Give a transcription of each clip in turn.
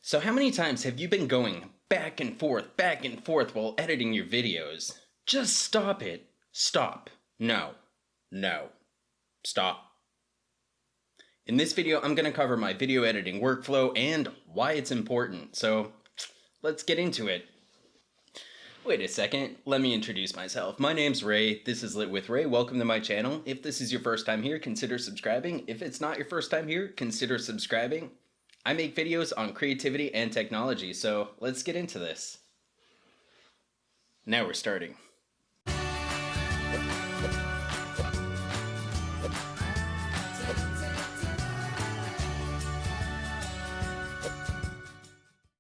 So how many times have you been going back and forth while editing your videos? Just stop it. Stop. No. No. Stop. In this video, I'm going to cover my video editing workflow and why it's important. So let's get into it. Wait a second, let me introduce myself. My name's Ray, this is Lit with Ray. Welcome to my channel. If this is your first time here, consider subscribing. If it's not your first time here, consider subscribing. I make videos on creativity and technology, so let's get into this. Now we're starting.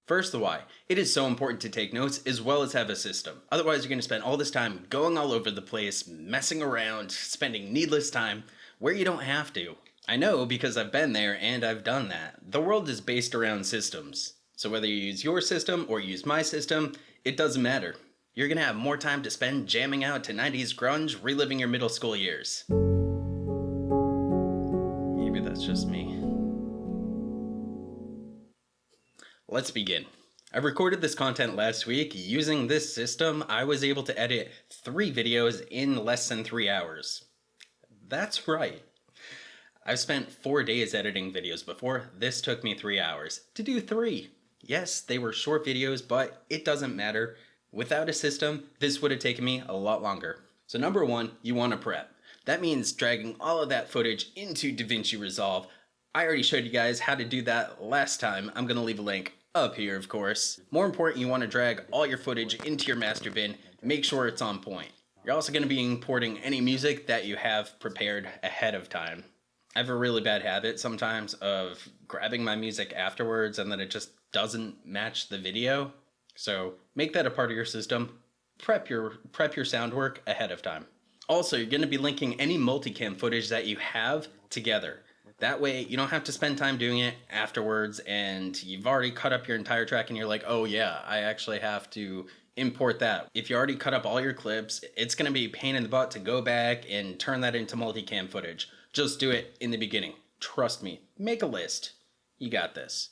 First, the why. It is so important to take notes as well as have a system. Otherwise, you're going to spend all this time going all over the place, messing around, spending needless time where you don't have to. I know because I've been there and I've done that. The world is based around systems. So whether you use your system or use my system, it doesn't matter. You're going to have more time to spend jamming out to 90s grunge, reliving your middle school years. Maybe that's just me. Let's begin. I recorded this content last week. Using this system, I was able to edit 3 videos in less than 3 hours. That's right. I've spent 4 days editing videos before. This took me 3 hours to do 3. Yes, they were short videos, but it doesn't matter. Without a system, this would have taken me a lot longer. So number 1, you want to prep. That means dragging all of that footage into Davinci Resolve. I already showed you guys how to do that last time. I'm going to leave a link up here, of course. More important, you want to drag all your footage into your master bin. Make sure it's on point. You're also going to be importing any music that you have prepared ahead of time. I have a really bad habit sometimes of grabbing my music afterwards and then it just doesn't match the video. So make that a part of your system. Prep your sound work ahead of time. Also, you're going to be linking any multicam footage that you have together. That way you don't have to spend time doing it afterwards and you've already cut up your entire track and you're like, oh yeah, I actually have to import that. If you already cut up all your clips, it's going to be a pain in the butt to go back and turn that into multicam footage. Just do it in the beginning. Trust me. Make a list. You got this.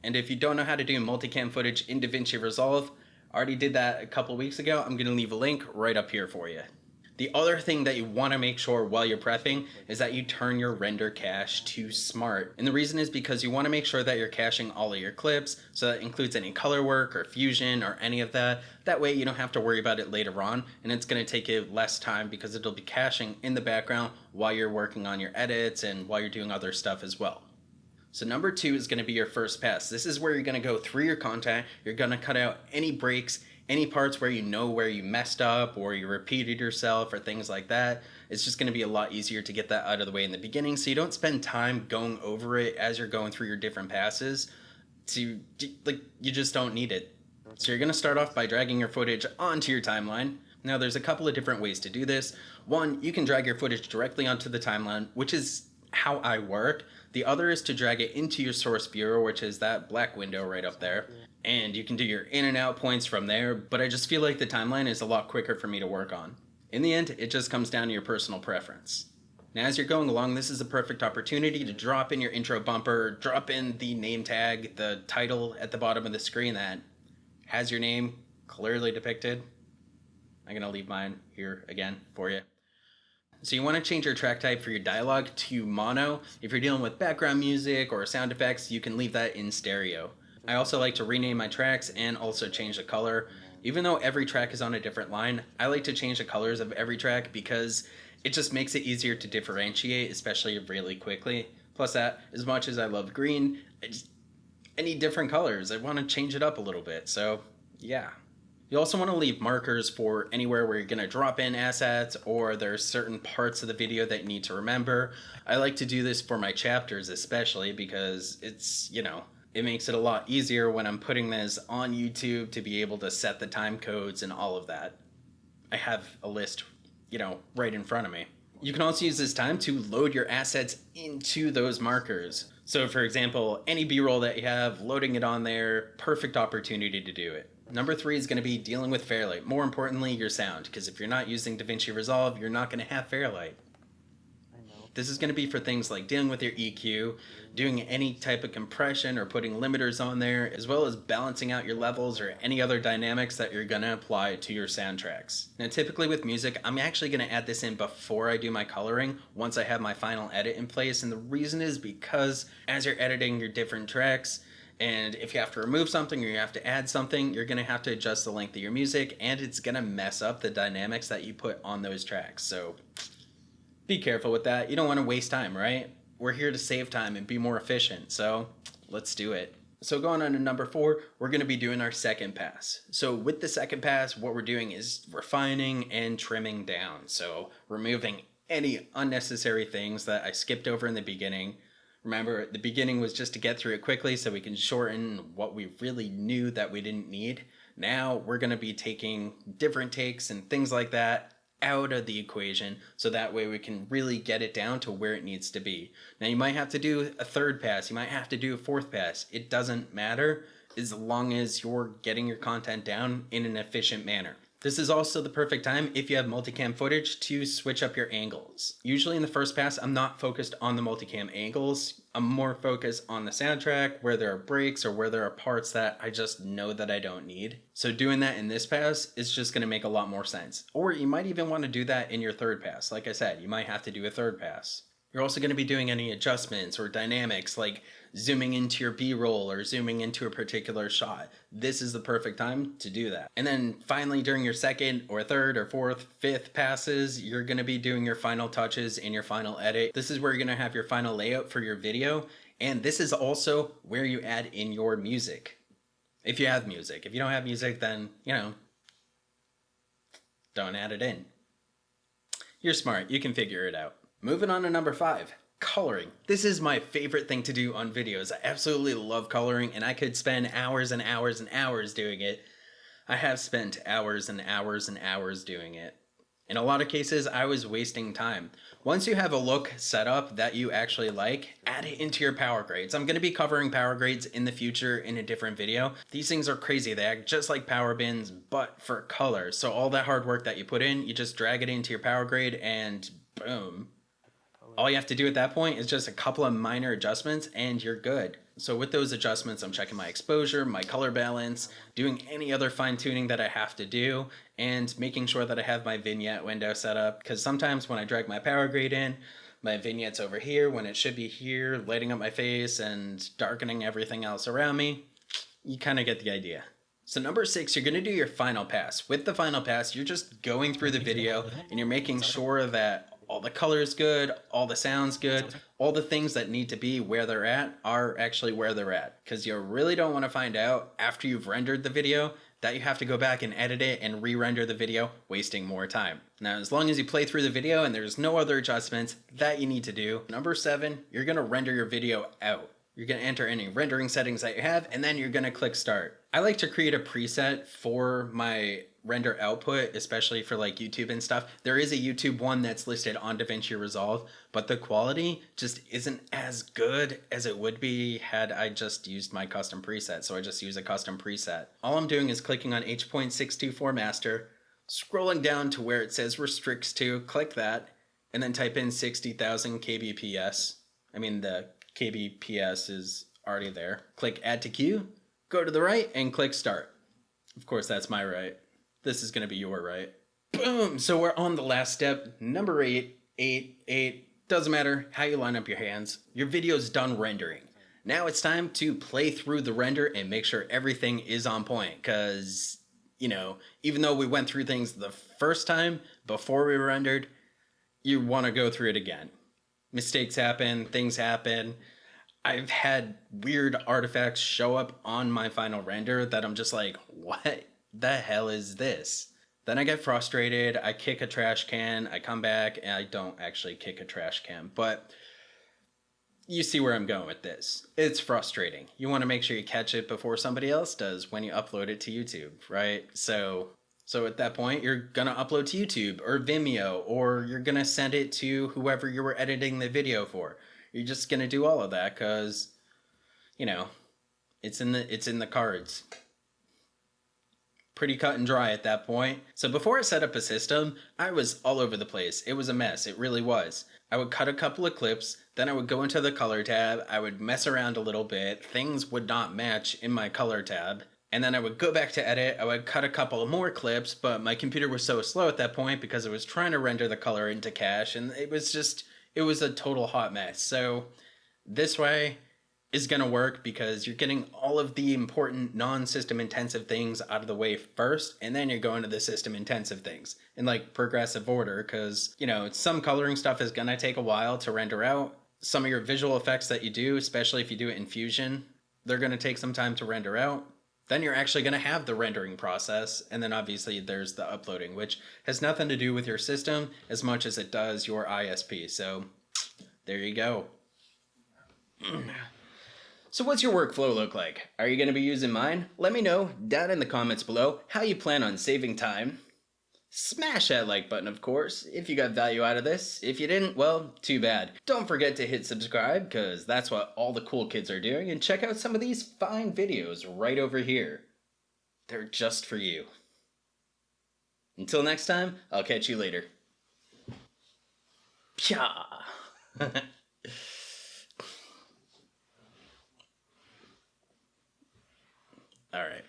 And if you don't know how to do multicam footage in Davinci Resolve, I already did that a couple weeks ago. I'm going to leave a link right up here for you. The other thing that you want to make sure while you're prepping is that you turn your render cache to smart. And the reason is because you want to make sure that you're caching all of your clips, so that includes any color work or fusion or any of that. That way you don't have to worry about it later on, and it's going to take you less time because it'll be caching in the background while you're working on your edits and while you're doing other stuff as well. So number 2 is going to be your first pass. This is where you're going to go through your content. You're going to cut out any breaks, any parts where you know where you messed up or you repeated yourself or things like that. It's just going to be a lot easier to get that out of the way in the beginning so you don't spend time going over it as you're going through your different passes. You just don't need it. So you're going to start off by dragging your footage onto your timeline. Now there's a couple of different ways to do this. One, you can drag your footage directly onto the timeline, which is how I work. The other is to drag it into your source viewer, which is that black window right up there. And you can do your in and out points from there, but I just feel like the timeline is a lot quicker for me to work on. In the end, it just comes down to your personal preference. Now as you're going along, this is a perfect opportunity to drop in your intro bumper, drop in the name tag, the title at the bottom of the screen that has your name clearly depicted. I'm going to leave mine here again for you. So you want to change your track type for your dialogue to mono. If you're dealing with background music or sound effects, you can leave that in stereo. I also like to rename my tracks and also change the color. Even though every track is on a different line, I like to change the colors of every track because it just makes it easier to differentiate, especially really quickly. Plus that, as much as I love green, I need different colors. I want to change it up a little bit, so yeah. You also want to leave markers for anywhere where you're going to drop in assets or there's certain parts of the video that you need to remember. I like to do this for my chapters especially because it's, it makes it a lot easier when I'm putting this on YouTube to be able to set the time codes and all of that. I have a list, right in front of me. You can also use this time to load your assets into those markers. So for example, any B-roll that you have, loading it on there, perfect opportunity to do it. Number 3 is going to be dealing with Fairlight. More importantly, your sound, because if you're not using Davinci Resolve, you're not going to have Fairlight. I know. This is going to be for things like dealing with your EQ, doing any type of compression or putting limiters on there, as well as balancing out your levels or any other dynamics that you're going to apply to your soundtracks. Now, typically with music, I'm actually going to add this in before I do my coloring, once I have my final edit in place. And the reason is because as you're editing your different tracks, and if you have to remove something or you have to add something, you're going to have to adjust the length of your music, and it's going to mess up the dynamics that you put on those tracks. So be careful with that. You don't want to waste time, right? We're here to save time and be more efficient, so let's do it. So going on to number 4, we're going to be doing our second pass. So with the second pass, what we're doing is refining and trimming down. So removing any unnecessary things that I skipped over in the beginning. Remember, the beginning was just to get through it quickly so we can shorten what we really knew that we didn't need. Now we're going to be taking different takes and things like that out of the equation, so that way we can really get it down to where it needs to be. Now you might have to do a third pass, you might have to do a fourth pass. It doesn't matter as long as you're getting your content down in an efficient manner. This is also the perfect time, if you have multicam footage, to switch up your angles. Usually in the first pass, I'm not focused on the multicam angles. I'm more focused on the soundtrack, where there are breaks or where there are parts that I just know that I don't need. So doing that in this pass is just going to make a lot more sense. Or you might even want to do that in your third pass. Like I said, you might have to do a third pass. You're also going to be doing any adjustments or dynamics, like zooming into your B-roll or zooming into a particular shot. This is the perfect time to do that. And then finally, during your second or third or fourth, fifth passes, you're going to be doing your final touches in your final edit. This is where you're going to have your final layout for your video. And this is also where you add in your music. If you have music. If you don't have music, then, don't add it in. You're smart. You can figure it out. Moving on to number 5, coloring. This is my favorite thing to do on videos. I absolutely love coloring, and I could spend hours and hours and hours doing it. I have spent hours and hours and hours doing it. In a lot of cases, I was wasting time. Once you have a look set up that you actually like, add it into your power grades. I'm going to be covering power grades in the future in a different video. These things are crazy. They act just like power bins, but for color. So all that hard work that you put in, you just drag it into your power grade and boom. All you have to do at that point is just a couple of minor adjustments and you're good. So with those adjustments, I'm checking my exposure, my color balance, doing any other fine tuning that I have to do, and making sure that I have my vignette window set up. Because sometimes when I drag my power grade in, my vignette's over here when it should be here, lighting up my face and darkening everything else around me. You kind of get the idea. So number 6, you're going to do your final pass. With the final pass, you're just going through the video and you're making sure that all the color's good, all the sound's good, all the things that need to be where they're at are actually where they're at. Because you really don't want to find out after you've rendered the video that you have to go back and edit it and re-render the video, wasting more time. Now, as long as you play through the video and there's no other adjustments that you need to do, number 7, you're going to render your video out. You're going to enter any rendering settings that you have, and then you're going to click start. I like to create a preset for my render output, especially for like YouTube and stuff. There is a YouTube one that's listed on Davinci Resolve, but the quality just isn't as good as it would be had I just used my custom preset. So I just use a custom preset. All I'm doing is clicking on H.624 master, scrolling down to where it says restricts to, click that, and then type in 60,000 kbps. I mean, the kbps is already there. Click add to queue, go to the right, and click start. Of course, that's my right. This is going to be your right. Boom! So we're on the last step. Number 8. Doesn't matter how you line up your hands. Your video's done rendering. Now it's time to play through the render and make sure everything is on point. Because, even though we went through things the first time before we rendered, you want to go through it again. Mistakes happen, things happen. I've had weird artifacts show up on my final render that I'm just like, what the hell is this? Then I get frustrated, I kick a trash can, I come back, and I don't actually kick a trash can, but you see where I'm going with this. It's frustrating. You want to make sure you catch it before somebody else does when you upload it to YouTube, right? So at that point, you're going to upload to YouTube or Vimeo, or you're going to send it to whoever you were editing the video for. You're just going to do all of that because, it's in the cards. pretty cut and dry at that point. So before I set up a system, I was all over the place. It was a mess. It really was. I would cut a couple of clips, then I would go into the color tab, I would mess around a little bit, things would not match in my color tab, and then I would go back to edit, I would cut a couple of more clips, but my computer was so slow at that point because it was trying to render the color into cache, and it was a total hot mess. So this way is going to work because you're getting all of the important non-system intensive things out of the way first, and then you're going to the system intensive things in like progressive order, because some coloring stuff is going to take a while to render out. Some of your visual effects that you do, especially if you do it in Fusion, they're going to take some time to render out. Then you're actually going to have the rendering process, and then obviously there's the uploading, which has nothing to do with your system as much as it does your ISP. So there you go. So what's your workflow look like? Are you going to be using mine? Let me know down in the comments below how you plan on saving time. Smash that like button, of course, if you got value out of this. If you didn't, well, too bad. Don't forget to hit subscribe, because that's what all the cool kids are doing, and check out some of these fine videos right over here. They're just for you. Until next time, I'll catch you later. Pya! All right.